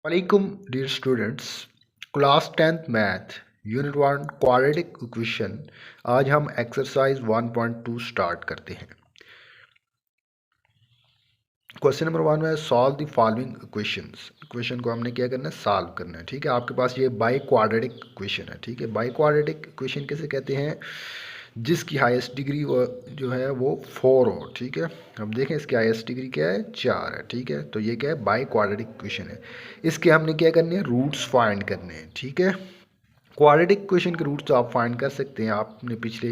वालेकुम dear students. Class 10th math unit 1 quadratic equation. आज हम एक्सरसाइज 1.2 स्टार्ट करते हैं। क्वेश्चन नंबर 1 में solve the following equations. Equation को हमने क्या करना है, सॉल्व करना है। ठीक है, आपके पास ये बाई क्वाड्रेटिक इक्वेशन है। ठीक है, बाई क्वाड्रेटिक इक्वेशन किसे कहते हैं, जिसकी हाईएस्ट डिग्री वो जो है वो 4 हो। ठीक है, अब देखें इसकी हाईएस्ट डिग्री क्या है, 4 है। ठीक है, तो ये क्या है, बाई क्वाड्रेटिक इक्वेशन है। इसके हमने क्या करने हैं, रूट्स फाइंड करने हैं। ठीक है, क्वाड्रेटिक इक्वेशन के रूट्स तो आप फाइंड कर सकते हैं, आपने पिछले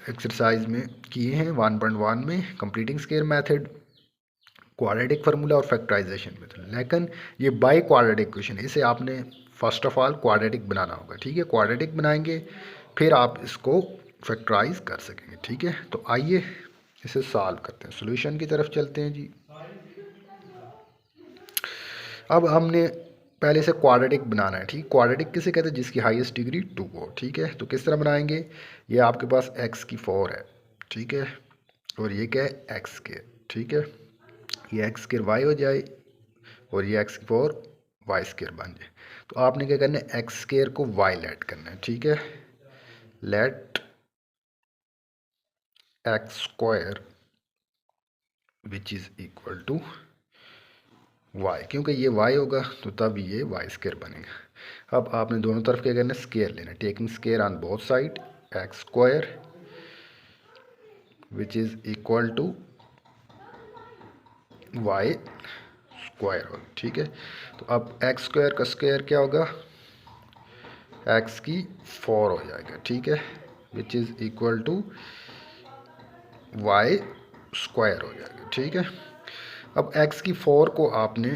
एक्सरसाइज में किए हैं 1.1 में, completing square method, quadratic formula और फैक्टराइजेशन मेथड। लेकिन ये बाई क्वाड्रेटिक इक्वेशन है, इसे आपने फर्स्ट ऑफ ऑल क्वाड्रेटिक बनाना होगा। ठीक है, क्वाड्रेटिक बनाएंगे फिर आप इसको फैक्टराइज कर सकेंगे। ठीक है, तो आइए इसे सॉल्व करते हैं, सॉल्यूशन की तरफ चलते हैं जी। अब हमने पहले से क्वाड्रेटिक बनाना है। ठीक, क्वाड्रेटिक किसे कहते हैं, जिसकी हाईएस्ट डिग्री 2 हो। ठीक है, तो किस तरह बनाएंगे, ये आपके पास x की 4 है। ठीक है, और ये क्या है, x के। ठीक है, ये x स्केयर y हो जाए और ये x की 4 y स्केयर बन जाए। तो आपने क्या करना है, x स्केयर को y लेट करना है। ठीक है, let x square which is equal to y, क्योंकि ये y होगा तो तब ये y स्केयर बनेगा। अब आपने दोनों तरफ क्या करना है, स्केयर लेना है। Taking square on both side, x square which is equal to y square होगा। ठीक है, तो अब एक्स स्क्वायर का स्क्वायर क्या होगा, एक्स की 4 हो जाएगा। ठीक है, which is equal to y square हो जाएगा। ठीक है, अब एक्स की 4 को आपने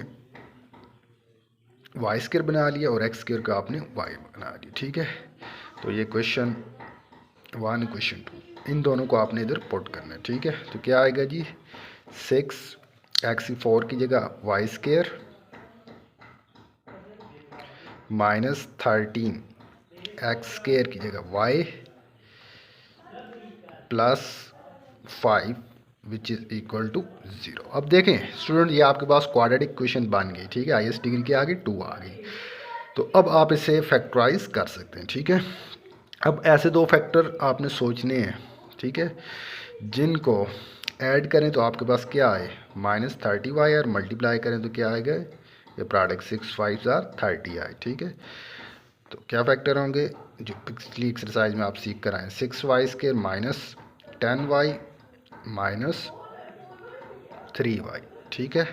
वाई स्क्वायर बना लिया और एक्स स्क्वायर का आपने वाई बना लिया। ठीक है, तो ये क्वेश्चन 1 क्वेश्चन 2 इन दोनों को आपने इधर पुट करना है। ठीक है, तो क्या आएगा जी, 6 एक्स की 4 की जगह y square minus 13 x square की जगह y plus 5 which is equal to 0। अब देखें स्टूडेंट, ये आपके पास क्वाड्रेटिक इक्वेशन बन गई। ठीक है, हाईएस्ट डिग्री के आगे 2 आ गई, तो अब आप इसे फैक्टराइज कर सकते हैं। ठीक है, अब ऐसे दो फैक्टर आपने सोचने हैं। ठीक है, जिनको ऐड करें तो आपके पास क्या आए, -30y, और मल्टीप्लाई करें तो क्या आएगा, ये प्रोडक्ट 6 5 आए। ठीक है, तो क्या फैक्टर होंगे, जो पिछली एक्सरसाइज में आप सीख कर आए, 6y square minus 10y minus 3y। ठीक है,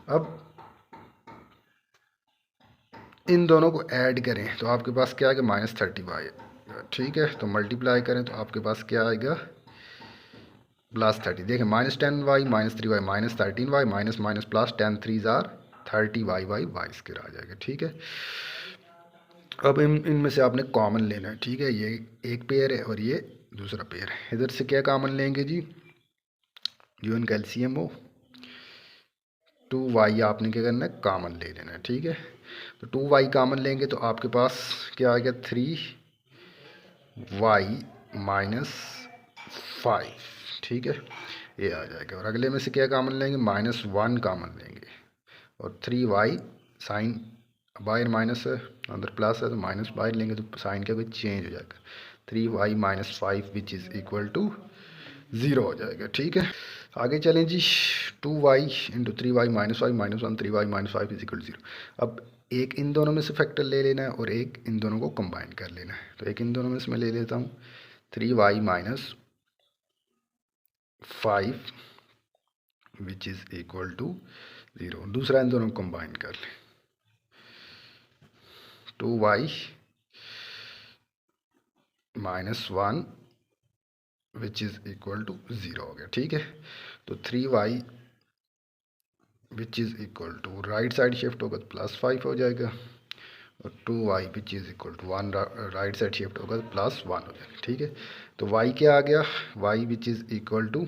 अब इन दोनों को ऐड करें तो आपके पास क्या आएगा, -30y। ठीक है, तो मल्टीप्लाई करें तो आपके पास क्या आएगा, +30। देखें, -10y -3y -13y minus minus plus 10 3 = 30y y square आ जाएगा। ठीक है, अब इनमें से आपने कॉमन लेना है। ठीक है, ये एक पेयर है और ये दूसरा पेयर है। इधर से क्या कॉमन लेंगे जी, जो इनका एलसीएम हो, 2y आपने क्या करना है, कॉमन ले लेना है। ठीक है, तो 2y कॉमन लेंगे तो आपके पास क्या आएगा, 3y -5। ठीक है, ये आ जाएगा। और अगले में से क्या कॉमन लेंगे, -1 कॉमन लेंगे और 3y साइन बाहर माइनस है, अंदर प्लस है तो माइनस बाहर लेंगे तो साइन क्या कोई चेंज हो जाएगा, 3y -5 which is equal to 0 हो जाएगा। ठीक है, आगे चलें जी, 2y into 3y -5 -1 3y -5 is equal 0। अब एक इन दोनों में से फैक्टर ले लेना है और एक इन दोनों को कंबाइन कर लेना है। तो एक इन दोनों में से मैं ले लेता हूँ 3y -5 which is equal to 0। दूसरा इन दोनों को कंबाइन कर लें, 2y -1 which is equal to 0 हो गया। ठीक है, तो 3y which is equal to right side shift होगा तो +5 हो जाएगा और 2y which is equal to 1 right side shift होगा तो +1 हो जाएगा। ठीक है, तो y क्या आ गया, y which is equal to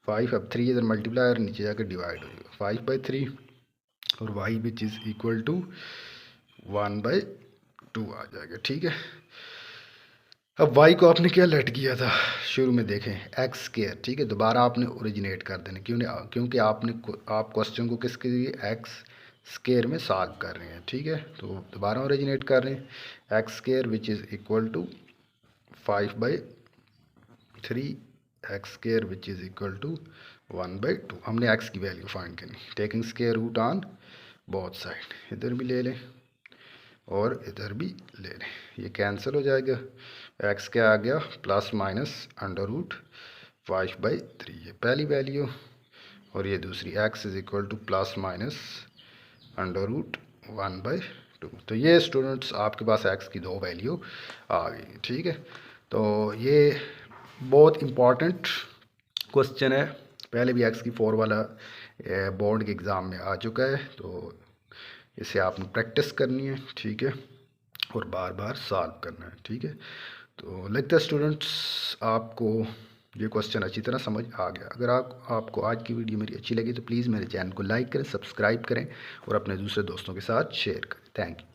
5। अब 3 इधर मल्टीप्लाई और नीचे जाकर डिवाइड हो जाएगा, 5/3 और y which is equal to 1/2 आ जाएगा। ठीक है, अब y को आपने क्या लेट किया था शुरू में, देखें एक्स स्क्वायर। ठीक है, दोबारा आपने ओरिजिनेट कर देना, क्योंकि आपने आप क्वेश्चन को किसके लिए, एक्स स्केयर में सॉल्व कर रहे हैं, ठीक है। तो दोबारा ओरिजिनेट कर रहे हैं, x square which is equal to 5/3 x square which is equal to 1/2। हमने एक्स की वैल्यू फाइंड करनी, taking square root on both side, इधर भी ले लें और इधर भी ले लें, ये कैंसिल हो जाएगा। एक्स क्या आ गया, प्लस माइनस अंडर रूट 5/3, ये पहली वैल्यू, और ये दूसरी x is equal to plus minus under root 1/2। तो ये स्टूडेंट्स आपके पास एक्स की दो वैल्यू आ गई, ठीक है। तो ये बहुत इम्पॉर्टेंट क्वेश्चन है, पहले भी एक्स की 4 वाला बोर्ड के एग्ज़ाम में आ चुका है, तो इसे आपने प्रैक्टिस करनी है, ठीक है, और बार बार सॉल्व करना है, ठीक है। तो लगता है स्टूडेंट्स आपको ये क्वेश्चन अच्छी तरह समझ आ गया। अगर आपको आज की वीडियो मेरी अच्छी लगी तो प्लीज़ मेरे चैनल को लाइक करें, सब्सक्राइब करें और अपने दूसरे दोस्तों के साथ शेयर करें। Thank you.